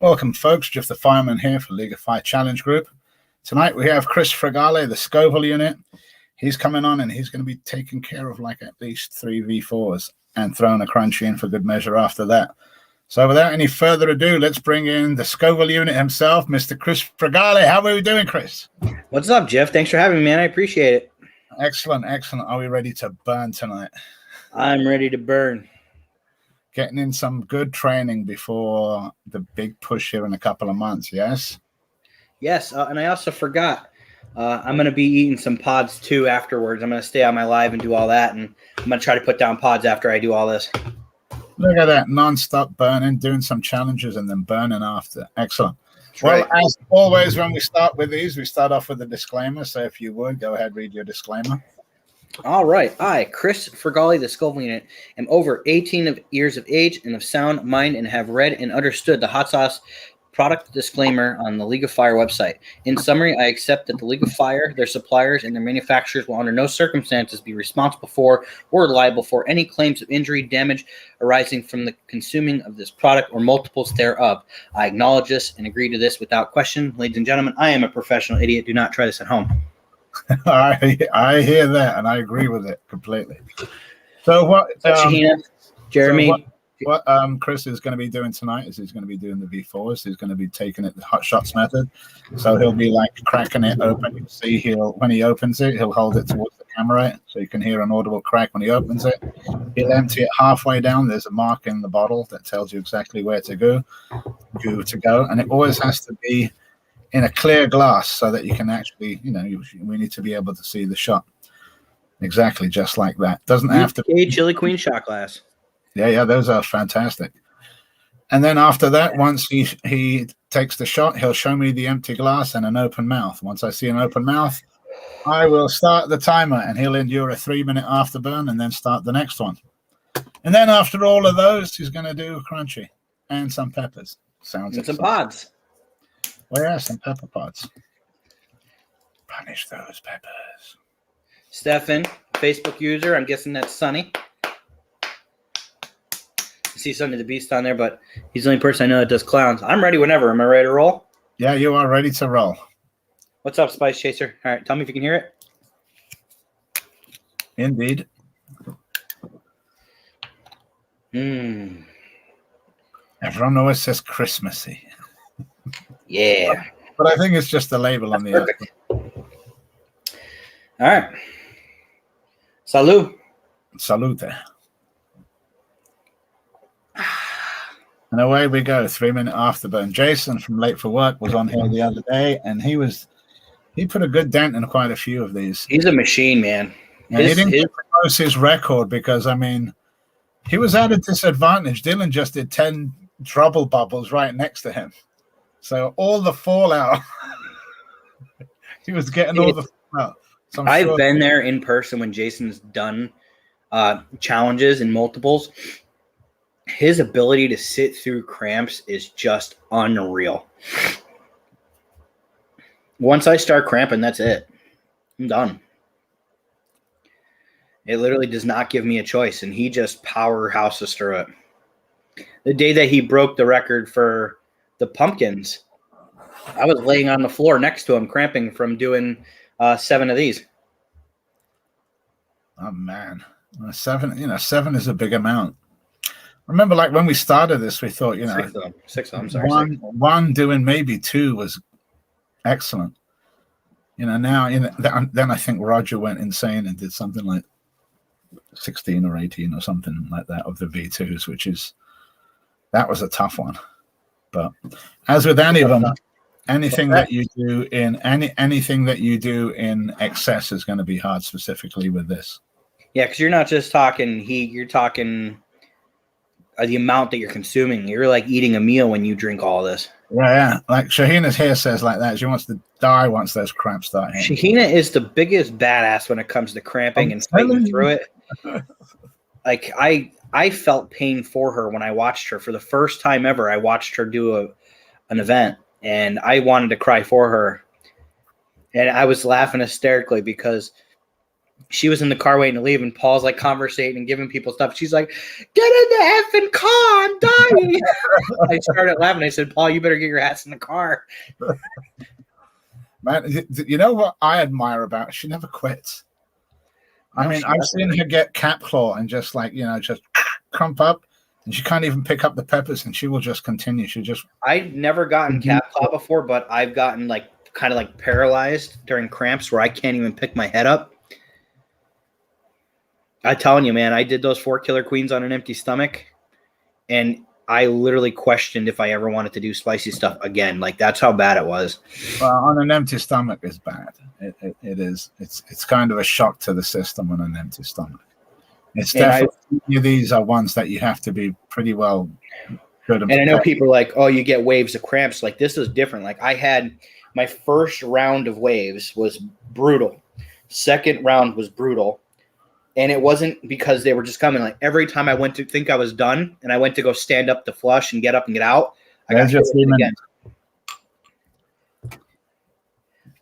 Welcome, folks. Jeff the Fireman here for League of Fire Challenge Group. Tonight we have Kris Fragale, the Scoville unit. He's coming on and he's going to be taking care of like at least 3 V4s and throwing a crunchy in for good measure after that. So without any further ado, let's bring in the Scoville unit himself, Mr. Kris Fragale. How are we doing, Kris? What's up, Jeff? Thanks for having me, man. I appreciate it. Excellent, excellent. Are we ready to burn tonight? I'm ready to burn. Getting in some good training before the big push here in a couple of months, yes? Yes, and I also forgot. I'm going to be eating some pods, too, afterwards. I'm going to stay on my live and do all that, and I'm going to try to put down pods after I do all this. Look at that, non-stop burning, doing some challenges and then burning after. Excellent. That's well, right. As always, when we start with these, we start off with a disclaimer. So if you would, go ahead, read your disclaimer. All right. I, Kris Fragale, the Scoville unit, am over 18 years of age and of sound mind and have read and understood the hot sauce product disclaimer on the League of Fire website. In summary, I accept that the League of Fire, their suppliers, and their manufacturers will under no circumstances be responsible for or liable for any claims of injury, damage arising from the consuming of this product or multiples thereof. I acknowledge this and agree to this without question. Ladies and gentlemen, I am a professional idiot. Do not try this at home. I hear that, and I agree with it completely. So what, Shahina, Jeremy? So what Kris is going to be doing tonight is he's going to be doing the V4s. He's going to be taking it the hot shots method. So he'll be like cracking it open. You see, when he opens it, he'll hold it towards the camera so you can hear an audible crack when he opens it. He'll empty it halfway down. There's a mark in the bottle that tells you exactly where to go, and it always has to be in a clear glass so that you can actually, we need to be able to see the shot. Exactly, just like that. Doesn't have to be Chili Queen shot glass. Yeah, those are fantastic. And then after that, once he takes the shot, he'll show me the empty glass and an open mouth. Once I see an open mouth, I will start the timer, and he'll endure a 3-minute afterburn and then start the next one. And then after all of those, he's going to do crunchy and some peppers. Sounds and some pods. Well, yeah, some pepper pods. Punish those peppers. Stefan, Facebook user. I'm guessing that's Sonny. I see Sonny the Beast on there, but he's the only person I know that does clowns. I'm ready whenever. Am I ready to roll? Yeah, you are ready to roll. What's up, Spice Chaser? All right, tell me if you can hear it. Indeed. Everyone always says Christmassy. Yeah. But I think it's just the label on the end. All right. Salud. Salute. And away we go. 3-minute afterburn. Jason from Late for Work was on here the other day, and he put a good dent in quite a few of these. He's a machine, man. And he didn't close his record because, he was at a disadvantage. Dylan just did 10 trouble bubbles right next to him. So all the fallout, he was getting all the fallout. So I've been there in person when Jason's done challenges and multiples. His ability to sit through cramps is just unreal. Once I start cramping, that's it. I'm done. It literally does not give me a choice, and he just powerhouses through it. The day that he broke the record for the pumpkins, I was laying on the floor next to him, cramping from doing 7 of these. Oh man, 7! 7 is a big amount. Remember, like when we started this, we thought, 6 of them. Sorry, one doing maybe 2 was excellent. Now then I think Roger went insane and did something like 16 or 18 or something like that of the V2s, that was a tough one. But as with any of them, anything that you do in excess is going to be hard, specifically with this. Yeah, because you're not just talking heat; you're talking the amount that you're consuming. You're like eating a meal when you drink all this. Yeah. Like Shahina's here says like that. She wants to die once those cramps start hitting. Shahina is the biggest badass when it comes to cramping and fighting through it. Like I felt pain for her when I watched her for the first time ever. I watched her do an event, and I wanted to cry for her. And I was laughing hysterically because she was in the car waiting to leave, and Paul's like conversating and giving people stuff. She's like, "Get in the effing car! I'm dying!" I started laughing. I said, "Paul, you better get your ass in the car." Man, you know what I admire about her? She never quits. I mean, I've seen her get cat claw and just like, just crump up, and she can't even pick up the peppers, and she will just continue. I've never gotten cat claw before, but I've gotten kind of paralyzed during cramps where I can't even pick my head up. I'm telling you, man, I did those 4 Killer Queens on an empty stomach, and I literally questioned if I ever wanted to do spicy stuff again. That's how bad it was. Well, on an empty stomach is bad. It is. It's kind of a shock to the system on an empty stomach. It's definitely these are ones that you have to be pretty well good. And I know people are like, "Oh, you get waves of cramps." This is different. I had my first round of waves was brutal. Second round was brutal. And it wasn't because they were just coming. Every time I went to think I was done and I went to go stand up to flush and get up and get out, I got hit with it again.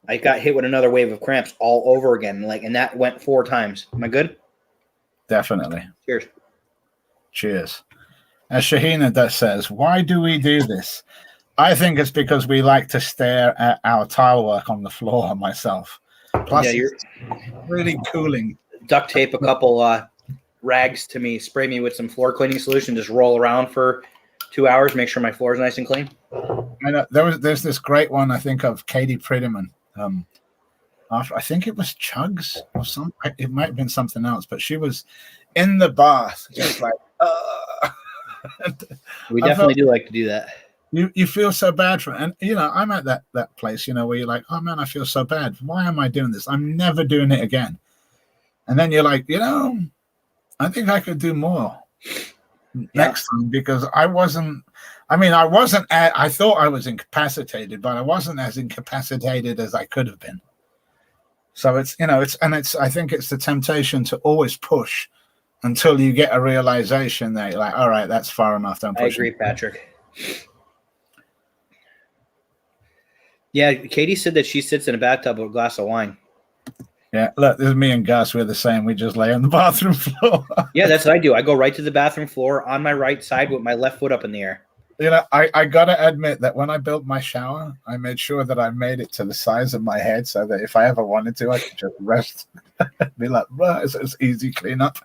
I got hit with another wave of cramps all over again. And that went 4 times. Am I good? Definitely. Cheers. As Shahina says, why do we do this? I think it's because we like to stare at our tile work on the floor myself. Plus, it's really cooling. Duct tape a couple rags to me, spray me with some floor cleaning solution, just roll around for 2 hours, make sure my floor is nice and clean. I know there's this great one, I think, of Katie Prettyman. After I think it was Chugs or something. It might have been something else, but she was in the bath, just we definitely do like to do that. You feel so bad for it. And I'm at that place, where you're like, oh man, I feel so bad. Why am I doing this? I'm never doing it again. And then you're like, I think I could do more next time, because I thought I was incapacitated, but I wasn't as incapacitated as I could have been. So I think it's the temptation to always push until you get a realization that you're like, all right, that's far enough. Don't push. I agree, Patrick. Yeah, Katie said that she sits in a bathtub with a glass of wine. Yeah, look, this is me and Gus. We're the same. We just lay on the bathroom floor. Yeah, that's what I do. I go right to the bathroom floor on my right side with my left foot up in the air. I got to admit that when I built my shower, I made sure that I made it to the size of my head so that if I ever wanted to, I could just rest. Be like, it's easy cleanup.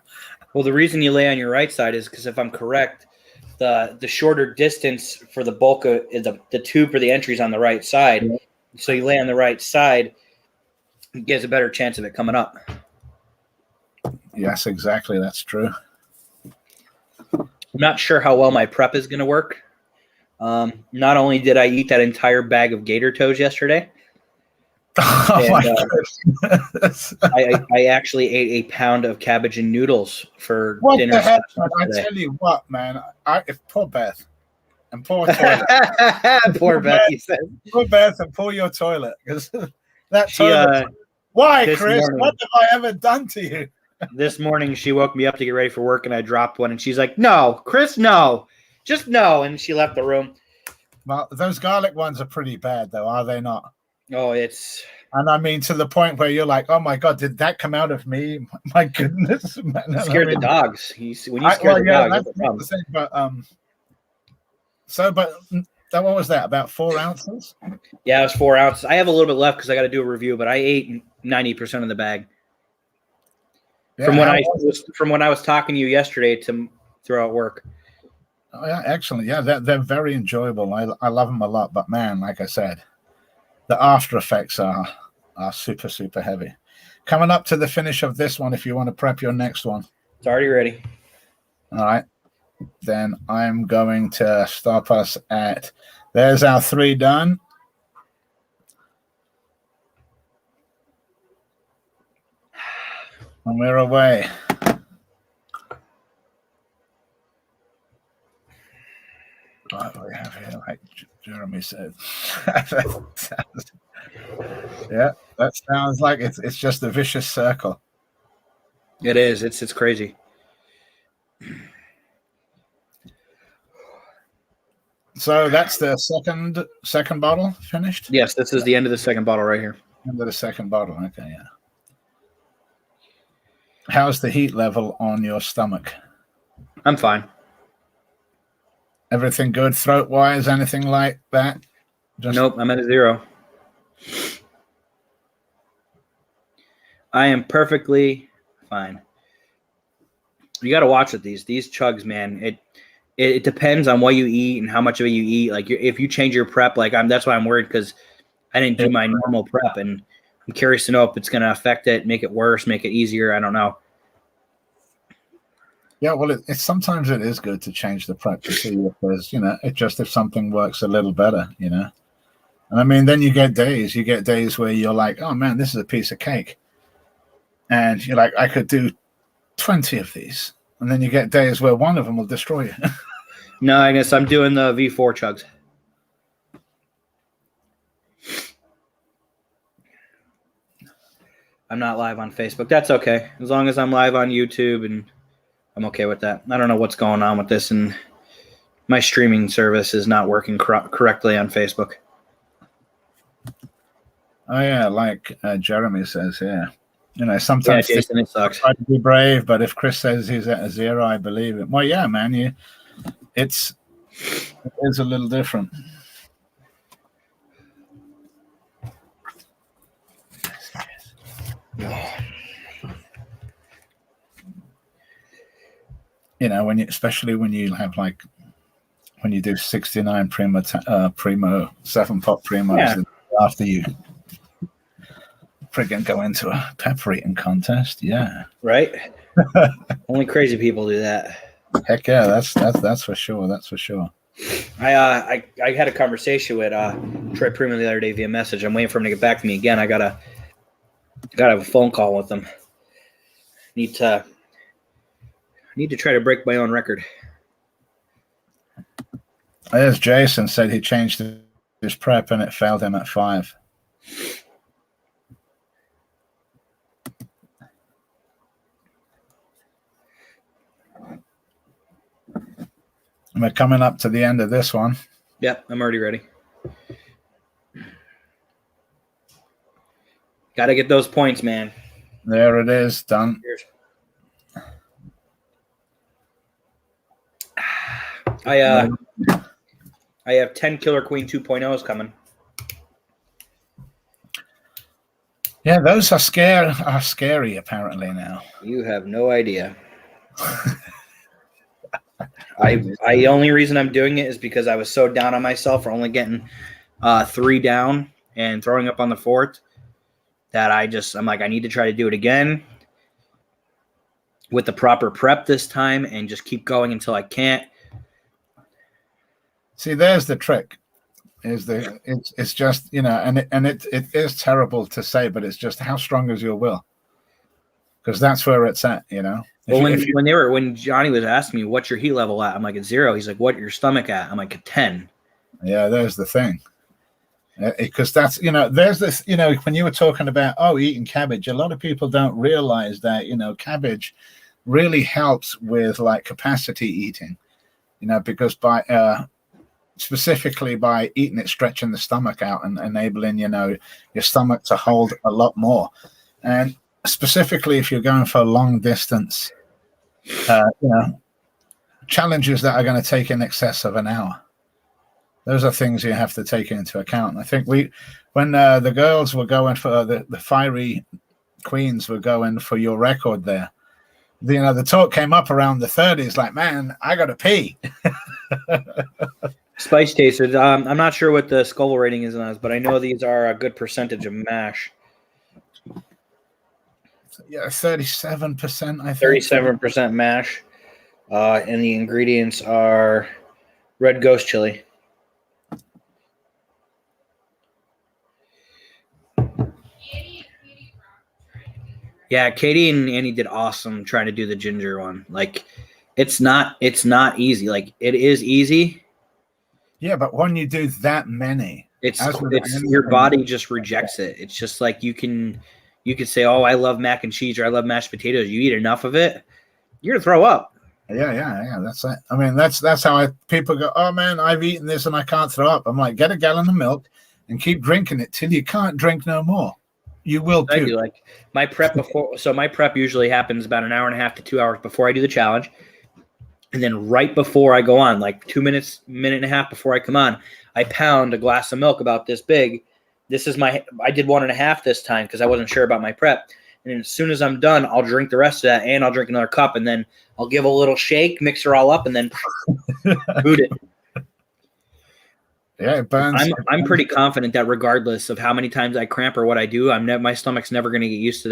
Well, the reason you lay on your right side is because if I'm correct, the shorter distance for the bulk of the tube for the entry is on the right side. Mm-hmm. So you lay on the right side, it gives a better chance of it coming up. Yes, exactly. That's true. I'm not sure how well my prep is going to work. Not only did I eat that entire bag of gator toes yesterday, I actually ate a pound of cabbage and noodles for dinner. What the heck? I tell you what, man. Poor Beth and poor toilet. Poor Beth, you said. Poor Beth and poor your toilet, because that toilet. Why, Kris? What have I ever done to you? This morning, she woke me up to get ready for work, and I dropped one, and she's like, "No, Kris, no, just no," and she left the room. Well, those garlic ones are pretty bad, though, are they not? Oh, it's... And I mean, to the point where you're like, oh, my God, did that come out of me? My goodness. Man. Scared the dogs. When you scare the dogs, that's the problem. Thing, but what was that, about 4 ounces? Yeah, it was 4 ounces. I have a little bit left because I got to do a review, but I ate 90% of the bag. Yeah, from when I was talking to you yesterday to throughout work. Oh, yeah, excellent. Yeah, they're very enjoyable. I love them a lot. But, man, like I said, the after effects are super, super heavy. Coming up to the finish of this one, if you want to prep your next one. It's already ready. All right. Then I'm going to stop us at, there's our 3 done. And we're away. What do we have here? Like Jeremy said. Yeah, that sounds like it's just a vicious circle. It is. It's crazy. So that's the second bottle finished? Yes, this is the end of the second bottle right here. End of the second bottle. Okay, yeah. How's the heat level on your stomach? I'm fine. Everything good throat-wise? Anything like that? Nope, I'm at a 0. I am perfectly fine. You got to watch with these chugs, man. It depends on what you eat and how much of it you eat. Like if you change your prep, like that's why I'm worried, because I didn't do my normal prep, and I'm curious to know if it's going to affect it, make it worse, make it easier. I don't know. Yeah, well, it's sometimes it is good to change the prep to see if there's, if something works a little better, And I mean, then you get days where you're like, oh man, this is a piece of cake. And you're like, I could do 20 of these. And then you get days where one of them will destroy you. No, I guess I'm doing the V4 chugs. I'm not live on Facebook. That's okay. As long as I'm live on YouTube, and I'm okay with that. I don't know what's going on with this, and my streaming service is not working correctly on Facebook. Oh, yeah, like Jeremy says, yeah. Sometimes Jason, it sucks. Try to be brave, but if Kris says he's at a 0, I believe it. Well, yeah, man, it is a little different. Especially when you have when you do 69 primo 7-pot primos after you friggin' go into a pepper eating contest, yeah. Right? Only crazy people do that. Heck yeah, that's for sure. That's for sure. I had a conversation with Troy Primo the other day via message. I'm waiting for him to get back to me again. I gotta have a phone call with him. Need to try to break my own record. As Jason said, he changed his prep and it failed him at 5. And we're coming up to the end of this one. Yep, I'm already ready. Got to get those points, man. There it is, done. Cheers. I have 10 Killer Queen 2.0s coming. Yeah, those are scary apparently now. You have no idea. The only reason I'm doing it is because I was so down on myself for only getting 3 down and throwing up on the 4th that I'm like, I need to try to do it again with the proper prep this time and just keep going until I can't. See, there's the trick. It's just, and it is terrible to say, but it's just how strong is your will? Because that's where it's at, Well, when Johnny was asking me, what's your heat level at? I'm like, at 0. He's like, what your stomach at? I'm like, at 10. Yeah, there's the thing. Because that's, there's this, when you were talking about, eating cabbage, a lot of people don't realize that, cabbage really helps with capacity eating, because specifically by eating it, stretching the stomach out and enabling, your stomach to hold a lot more. And specifically if you're going for long distance, challenges that are going to take in excess of an hour. Those are things you have to take into account. I think when the girls were going for the fiery queens were going for your record there, the talk came up around the 30s, like, man, I got to pee. Spice tasters. I'm not sure what the Scoville rating is on those, but I know these are a good percentage of mash. Yeah, 37%, I think. 37% mash. And the ingredients are red ghost chili. Yeah, Katie and Annie did awesome trying to do the ginger one. It's not easy. It is easy. Yeah, but when you do that many, it's your body just rejects it. It's just like you could say, oh, I love mac and cheese or I love mashed potatoes. You eat enough of it, you're gonna throw up. Yeah. That's it. I mean, that's how people go, oh man, I've eaten this and I can't throw up. I'm like, get a gallon of milk and keep drinking it till you can't drink no more. You will I puke. do like my prep before. So my prep usually happens about an hour and a half to 2 hours before I do the challenge. And then right before I go on, like 2 minutes, minute and a half before I come on, I pound a glass of milk about this big. This is I did 1.5 this time because I wasn't sure about my prep. And as soon as I'm done, I'll drink the rest of that and I'll drink another cup. And then I'll give a little shake, mix it all up, and then boot it. Yeah, it burns. I'm pretty confident that regardless of how many times I cramp or what I do, my stomach's never going to get used to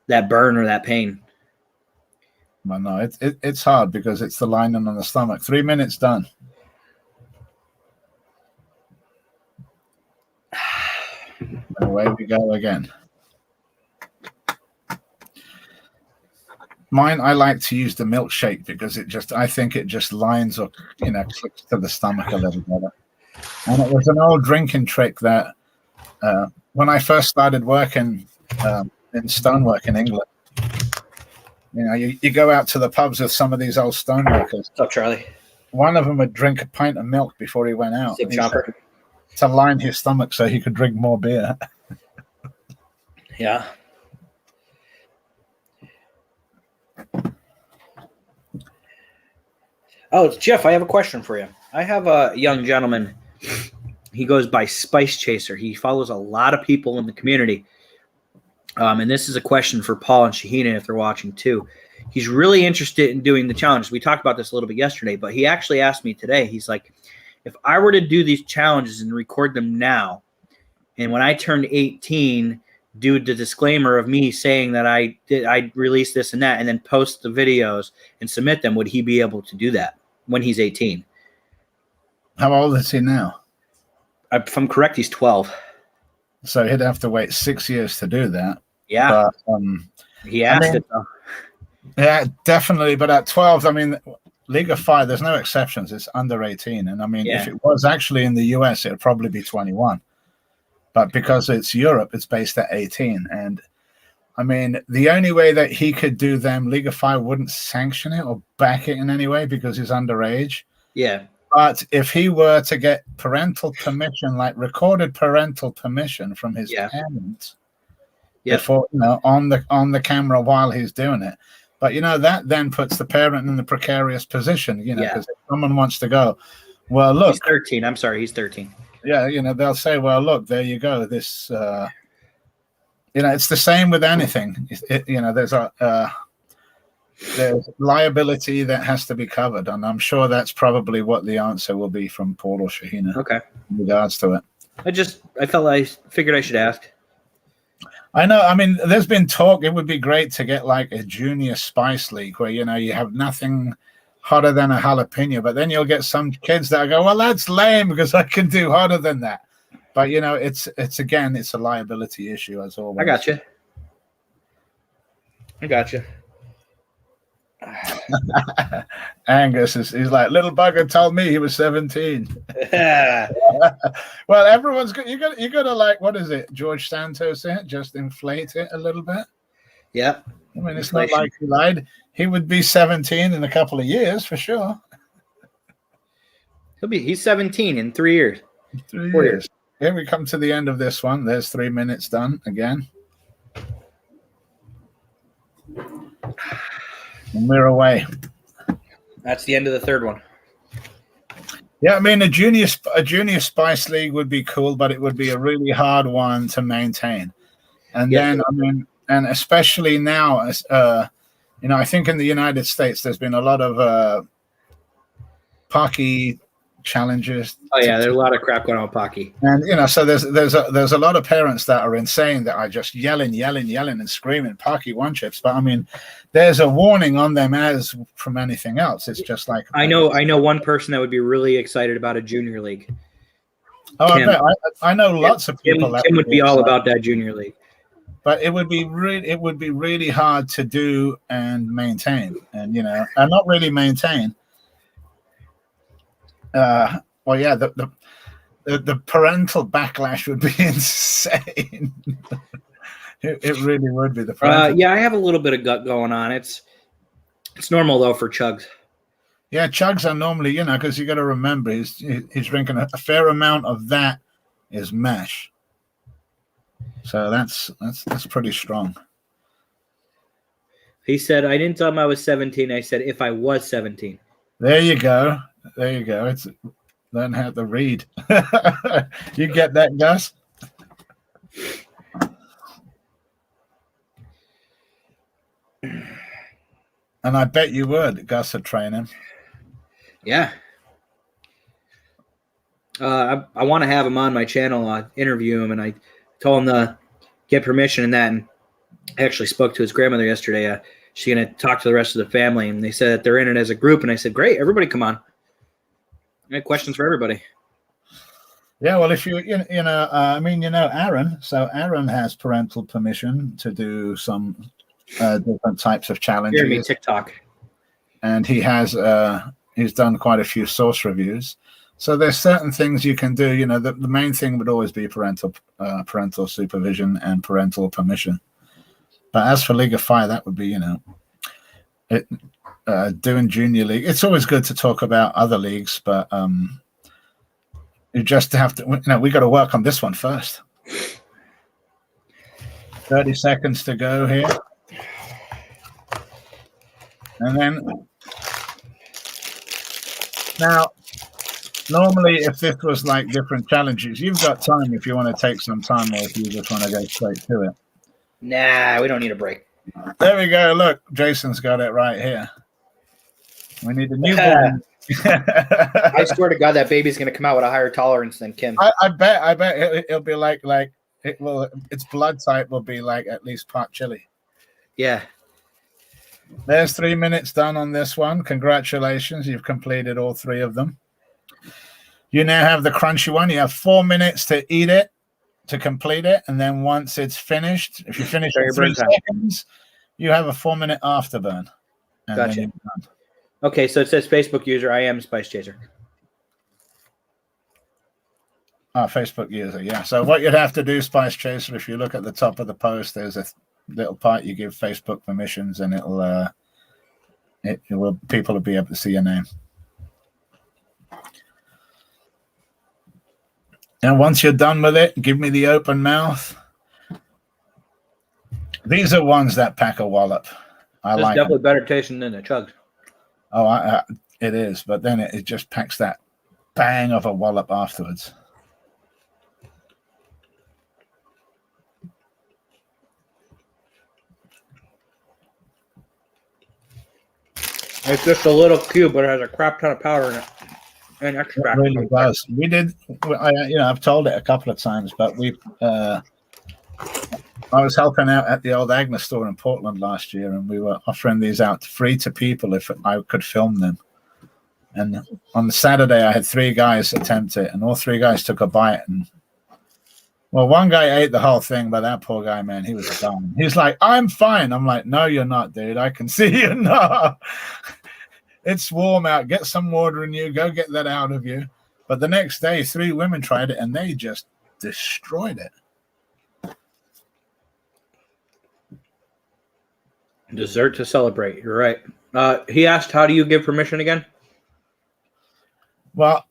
that burn or that pain. Well, no, it's hard because it's the lining on the stomach. 3 minutes done. And away we go again. Mine, I like to use the milkshake because I think it just lines up, clicks to the stomach a little better. And it was an old drinking trick that when I first started working in stonework in England, you go out to the pubs with some of these old stoneworkers. What's up, Charlie? One of them would drink a pint of milk before he went out to line his stomach so he could drink more beer. Yeah. Oh, it's Jeff. I have a question for you. I have a young gentleman. He goes by Spice Chaser. He follows a lot of people in the community. And this is a question for Paul and Shahina if they're watching too. He's really interested in doing the challenges. We talked about this a little bit yesterday, but he actually asked me today. He's like, if I were to do these challenges and record them now, and when I turned 18, do the disclaimer of me saying that I released this and that, and then post the videos and submit them, would he be able to do that when he's 18? How old is he now? If I'm correct, he's 12. So he'd have to wait 6 years to do that. Yeah. But, he asked it, though. Yeah, definitely. But at 12, League of Fire, there's no exceptions. It's under 18. And if it was actually in the US, it would probably be 21. But because it's Europe, it's based at 18. And the only way that he could do them, League of Fire wouldn't sanction it or back it in any way because he's underage. Yeah. But if he were to get parental permission, like recorded parental permission from his parents, before on the camera while he's doing it, but that then puts the parent in a precarious position, because if someone wants to go, well, look, he's 13. I'm sorry, he's 13. Yeah, they'll say, well, look, there you go. This, it's the same with anything. There's liability that has to be covered, and I'm sure that's probably what the answer will be from Paul or Shahina. Okay. In regards to it. I figured I should ask. I know. There's been talk. It would be great to get like a junior Spice League where, you have nothing hotter than a jalapeno, but then you'll get some kids that go, well, that's lame because I can do hotter than that. But, it's a liability issue as always. I got you. Angus he's like, little bugger told me he was 17. Well, everyone's got you got to like, what is it, George Santos just inflate it a little bit. Yeah, it's not like he lied. He would be 17 in a couple of years for sure. He's 17 in 3 years. 3 years. Here we come to the end of this one. There's 3 minutes done again. And we're away. That's the end of the third one. Yeah, a junior Spice League would be cool, but it would be a really hard one to maintain. And then, and especially now, I think in the United States, there's been a lot of Pocky challenges. Oh yeah, there's a lot of crap going on with Pocky. And so there's a lot of parents that are insane that are just yelling and screaming Pocky one chips. But there's a warning on them as from anything else. It's just like I know one person that would be really excited about a junior league. Oh, Tim. I know lots of people. Tim would be all about that junior league. But it would be really hard to do and maintain, and not really maintain. The parental backlash would be insane. it really would be. I have a little bit of gut going on. It's normal though for Chugs. Yeah, Chugs are normally, because you got to remember he's drinking a fair amount of that is mash. So that's pretty strong. He said, I didn't tell him I was 17. I said, if I was 17. There you go. It's learn how to read. You get that, Gus? And I bet you would. Gus would train him. Yeah. I want to have him on my channel, interview him, and I told him to get permission and that. And I actually spoke to his grandmother yesterday. She's going to talk to the rest of the family, and they said that they're in it as a group. And I said, great, everybody come on. I had questions for everybody. Yeah, well, if Aaron. So Aaron has parental permission to do some different types of challenges. Hear me, TikTok. And he has he's done quite a few source reviews. So there's certain things you can do. The main thing would always be parental supervision and parental permission. But as for League of Fire, that would be doing junior league. It's always good to talk about other leagues, but you just have to. We got to work on this one first. 30 seconds to go here, and then now. Normally, if this was like different challenges, you've got time if you want to take some time, or if you just want to go straight to it. Nah, we don't need a break. There we go. Look, Jason's got it right here. We need a newborn. I swear to God, that baby's going to come out with a higher tolerance than Kim. I bet it'll be like it will. Its blood type will be like at least part chili. Yeah. There's 3 minutes done on this one. Congratulations, you've completed all 3 of them. You now have the crunchy one. You have 4 minutes to eat it, to complete it, and then once it's finished, if you finish in 3 seconds, you have a 4-minute afterburn. Gotcha. Okay, so it says Facebook user. I am Spice Chaser. Facebook user, yeah. So what you'd have to do, Spice Chaser, if you look at the top of the post, there's a little part you give Facebook permissions, and people will be able to see your name. And once you're done with it, give me the open mouth. These are ones that pack a wallop. It's like definitely better tasting than the chugs. Oh, it is. But then it just packs that bang of a wallop afterwards. It's just a little cube, but it has a crap ton of powder in it. And extract. It really does. We did. I've told it a couple of times, but I was helping out at the old Agnes store in Portland last year, and we were offering these out free to people if I could film them. And on the Saturday, I had 3 guys attempt it, and all 3 guys took a bite. And well, one guy ate the whole thing, but that poor guy, man, he was done. He's like, "I'm fine." I'm like, "No, you're not, dude. I can see you not." It's warm out. Get some water in you. Go get that out of you. But the next day, 3 women tried it, and they just destroyed it. Dessert to celebrate. You're right. He asked, how do you give permission again? Well,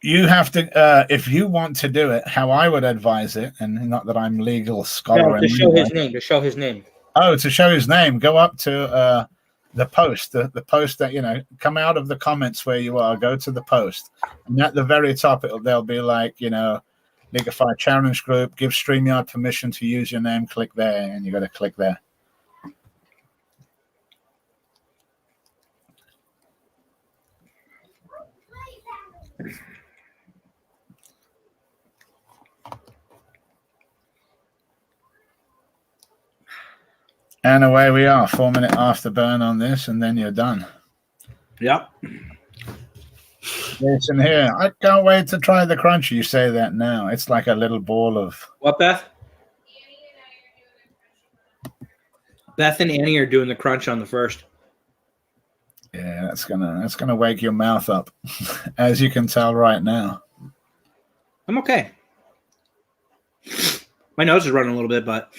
you have to, if you want to do it, how I would advise it, and not that I'm legal scholar. No, to show his name. To show his name. Oh, to show his name. Go up to the post, the post that, come out of the comments where you are, go to the post. And at the very top, they'll be like, League of Fire Challenge Group, give StreamYard permission to use your name, click there, and you got to click there. And away we are, 4-minute afterburn on this, and then you're done. Yep. Jason here. I can't wait to try the crunchy. You say that now. It's like a little ball of... What, Beth? Beth and Annie are doing the crunch on the first. Yeah, that's gonna wake your mouth up, as you can tell right now. I'm okay. My nose is running a little bit, but...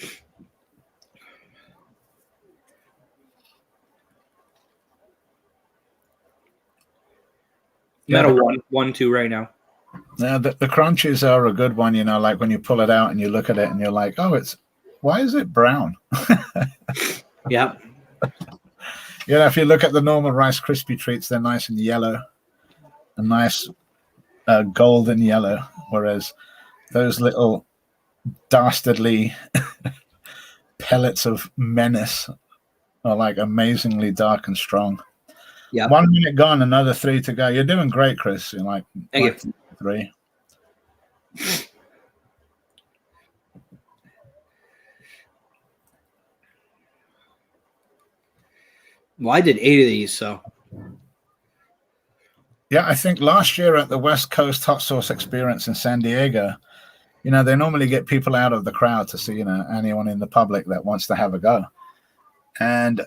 I'm at a 1-2 right now. Now, the crunches are a good one, like when you pull it out and you look at it and you're like, oh, why is it brown? Yeah. If you look at the normal Rice Krispie treats, they're nice and yellow, a nice golden yellow, whereas those little dastardly pellets of menace are like amazingly dark and strong. Yeah. 1 minute gone, another 3 to go. You're doing great, Kris. You're like, Thank you. 3. Well, I did 8 of these, so. Yeah, I think last year at the West Coast Hot Sauce Experience in San Diego, they normally get people out of the crowd to see, anyone in the public that wants to have a go. And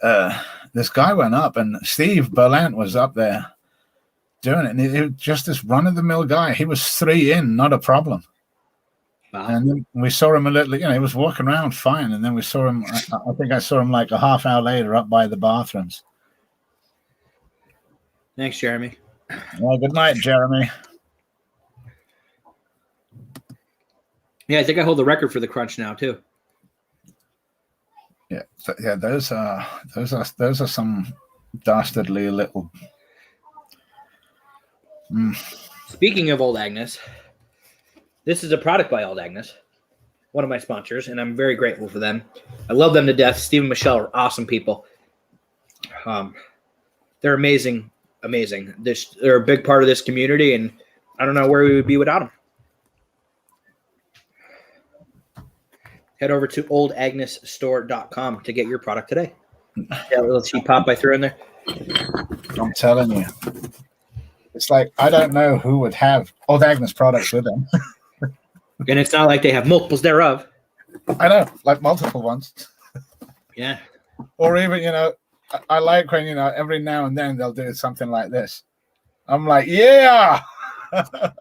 this guy went up, and Steve Berlant was up there doing it. And he was just this run-of-the-mill guy. He was 3 in, not a problem. Wow. And then we saw him a little, he was walking around fine. And then we saw him, I think I saw him like a half hour later up by the bathrooms. Thanks, Jeremy. Well, good night, Jeremy. Yeah, I think I hold the record for the crunch now too. Yeah, those are some dastardly little. Speaking of Old Agnes, this is a product by Old Agnes, one of my sponsors, and I'm very grateful for them. I love them to death. Steve and Michelle are awesome people. They're amazing. They're a big part of this community, and I don't know where we would be without them. Head over to oldagnesstore.com to get your product today. That little cheap pop I threw in there. I'm telling you. It's like, I don't know who would have Old Agnes products with them. And it's not like they have multiples thereof. I know, like multiple ones. Yeah. Or even, I like when, every now and then they'll do something like this. I'm like, yeah. It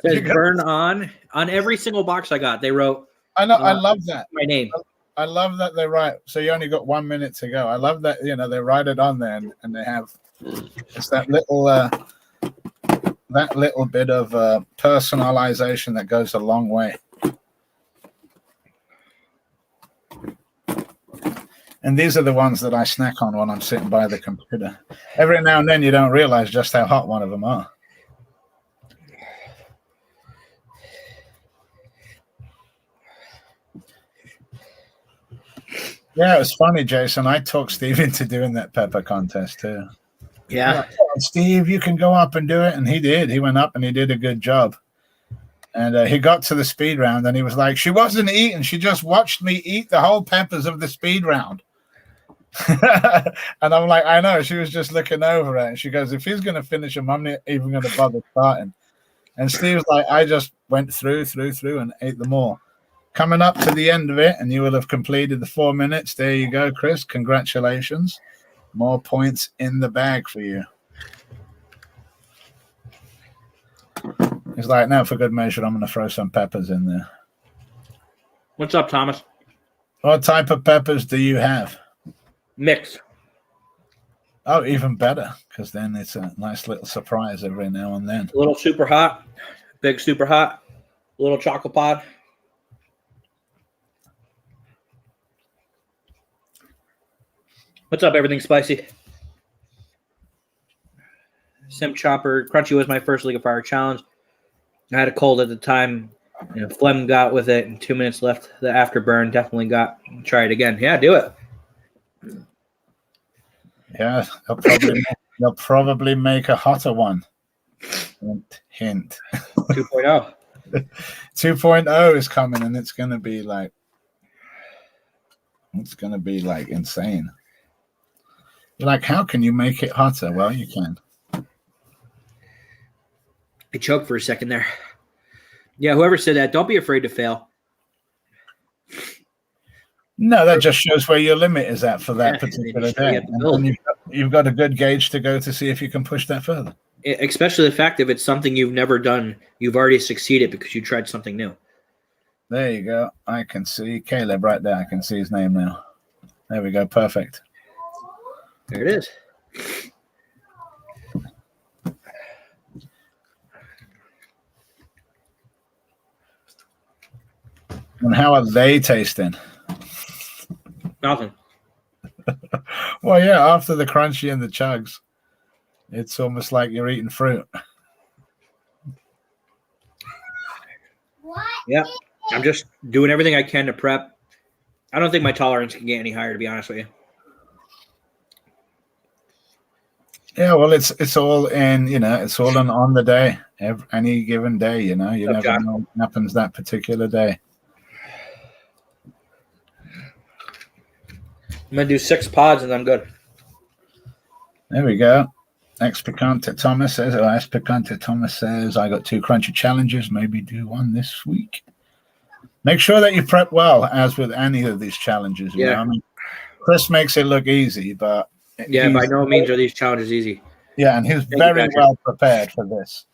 says burn on every single box I got. They wrote. I know. I love that. My name. I love that they write. So you only got 1 minute to go. I love that, they write it on there and they have, it's that little bit of personalization that goes a long way. And these are the ones that I snack on when I'm sitting by the computer. Every now and then you don't realize just how hot one of them are. Yeah, it was funny, Jason. I talked Steve into doing that pepper contest too. Yeah. Steve, you can go up and do it. And he did. He went up and he did a good job. And he got to the speed round and he was like, she wasn't eating. She just watched me eat the whole peppers of the speed round. And I'm like, I know. She was just looking over it. And she goes, if he's going to finish them, I'm not even going to bother starting. And Steve's like, I just went through and ate them all. Coming up to the end of it, and you will have completed the 4 minutes. There you go, Kris. Congratulations. More points in the bag for you. He's like, now for good measure, I'm going to throw some peppers in there. What's up, Thomas? What type of peppers do you have? Mix. Oh, even better, because then it's a nice little surprise every now and then. A little super hot, big super hot, a little chocolate pod. What's up, everything spicy? Simp Chopper. Crunchy was my first League of Fire challenge. I had a cold at the time. Phlegm got with it, and 2 minutes left. The afterburn definitely got. Try it again. Yeah, do it. Yeah, they'll probably make a hotter one. Hint. 2.0. 2.0 is coming, and it's going to be like insane. You're like, how can you make it hotter? Well, you can. I choked for a second there. Yeah, whoever said that, don't be afraid to fail. No, that just shows where your limit is at for that particular day. And you've got a good gauge to go to see if you can push that further. Especially the fact if it's something you've never done, you've already succeeded because you tried something new. There you go. I can see Caleb right there. I can see his name now. There we go. Perfect. There it is. And how are they tasting? Nothing. Well, yeah, after the crunchy and the chugs, it's almost like you're eating fruit. Yeah, I'm just doing everything I can to prep. I don't think my tolerance can get any higher, to be honest with you. Yeah, well, it's all in, it's all on the day, any given day, you never know what happens that particular day. I'm going to do 6 pods and I'm good. There we go. Ex Picante Thomas says, I got 2 crunchy challenges. Maybe do one this week. Make sure that you prep well, as with any of these challenges. You know? I mean, Kris makes it look easy, but by no means are these challenges easy. Yeah, and he's very well prepared for this.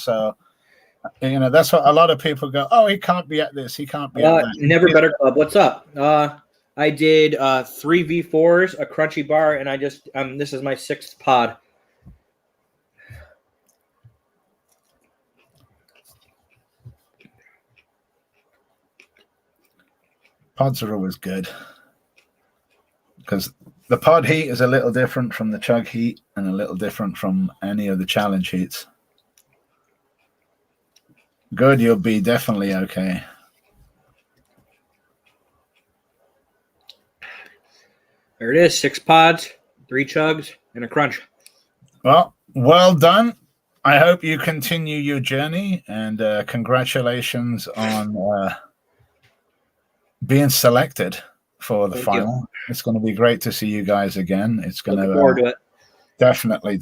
So that's what a lot of people go, oh, he can't be at this, he can't be at that. Never Better Club, what's up? I did 3 V4s, a crunchy bar, and I just this is my 6th pod. Pods are always good because the pod heat is a little different from the chug heat and a little different from any of the challenge heats. Good, you'll be definitely okay. There it is, 6 pods, 3 chugs, and a crunch. Well done. I hope you continue your journey, and congratulations on being selected for the final. You. It's going to be great to see you guys again. It's going to forward to it. Definitely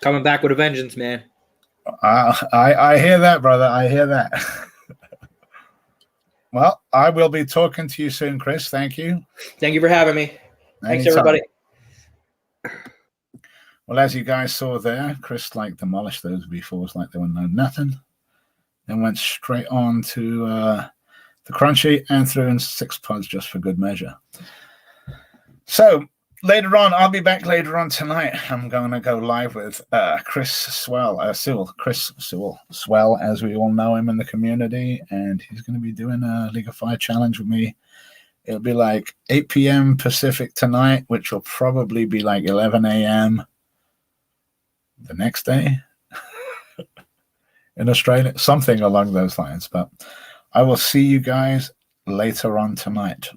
coming back with a vengeance, man. I hear that, brother. I hear that. Well, I will be talking to you soon, Kris. Thank you. Thank you for having me. Thanks, Anytime. everybody. Well, as you guys saw there, Kris demolished those V4s like they were no nothing, and went straight on to the crunchy and threw in 6 pods just for good measure. So later on, I'll be back later on tonight. I'm going to go live with Kris Swell, Swell, as we all know him in the community, and he's going to be doing a League of Fire challenge with me. It'll be like 8 p.m. Pacific tonight, which will probably be like 11 a.m. the next day in Australia, something along those lines. But I will see you guys later on tonight.